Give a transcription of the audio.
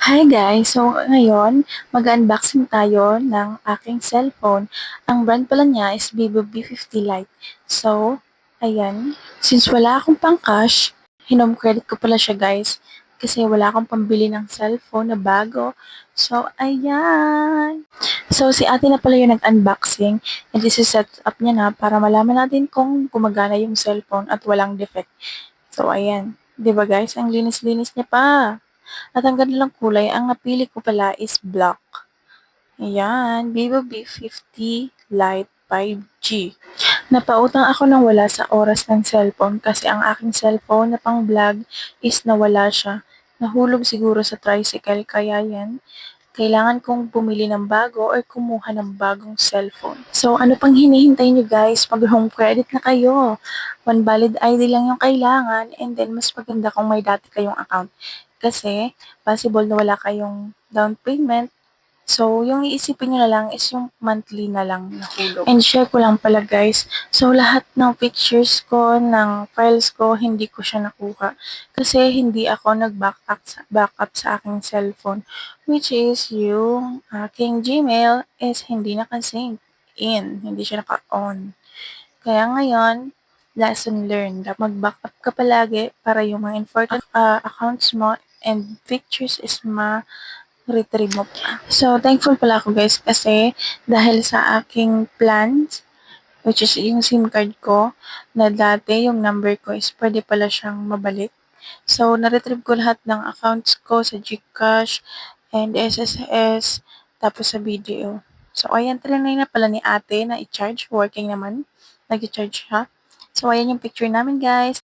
Hi guys! So ngayon, mag-unboxing tayo ng aking cellphone. Ang brand pala niya is Vivo V50 Lite. So, ayan. Since wala akong pang-cash, hinom credit ko pala siya guys. Kasi wala akong pambili ng cellphone na bago. So, ayan. So, si ate na pala yung nag-unboxing. And this is set up niya na para malaman natin kung gumagana yung cellphone at walang defect. So, ayan. 'Di ba guys? Ang linis-linis niya pa. At ang ganda ng kulay, ang napili ko pala is black. Ayan, Vivo V50 Lite 5G. Napautang ako ng wala sa oras ng cellphone kasi ang aking cellphone na pang vlog is nawala siya. Nahulog siguro sa tricycle kaya yan. Kailangan kong bumili ng bago or kumuha ng bagong cellphone. So, ano pang hinihintay nyo guys? Mag-home credit na kayo. One valid ID lang yung kailangan and then mas maganda kung may dati kayong account. Kasi, possible na wala kayong down payment. So, yung iisipin nyo na lang is yung monthly na lang na hulog. And share ko lang pala guys. So, lahat ng pictures ko, ng files ko, hindi ko siya nakuha. Kasi hindi ako nag-backup sa aking cellphone. Which is yung aking Gmail is hindi naka-sync in. Hindi siya naka-on. Kaya ngayon, lesson learned. Mag-backup ka palagi para yung mga important accounts mo and pictures is retrieve mo pa. So, thankful pala ako guys kasi dahil sa aking plans, which is yung SIM card ko, na dati yung number ko is pwede pala siyang mabalik. So, na-retrieve ko lahat ng accounts ko sa GCash and SSS, tapos sa BDO. So, ayan, trinay na pala ni ate na i-charge. Working naman. Nag-charge siya. So, ayan yung picture namin guys.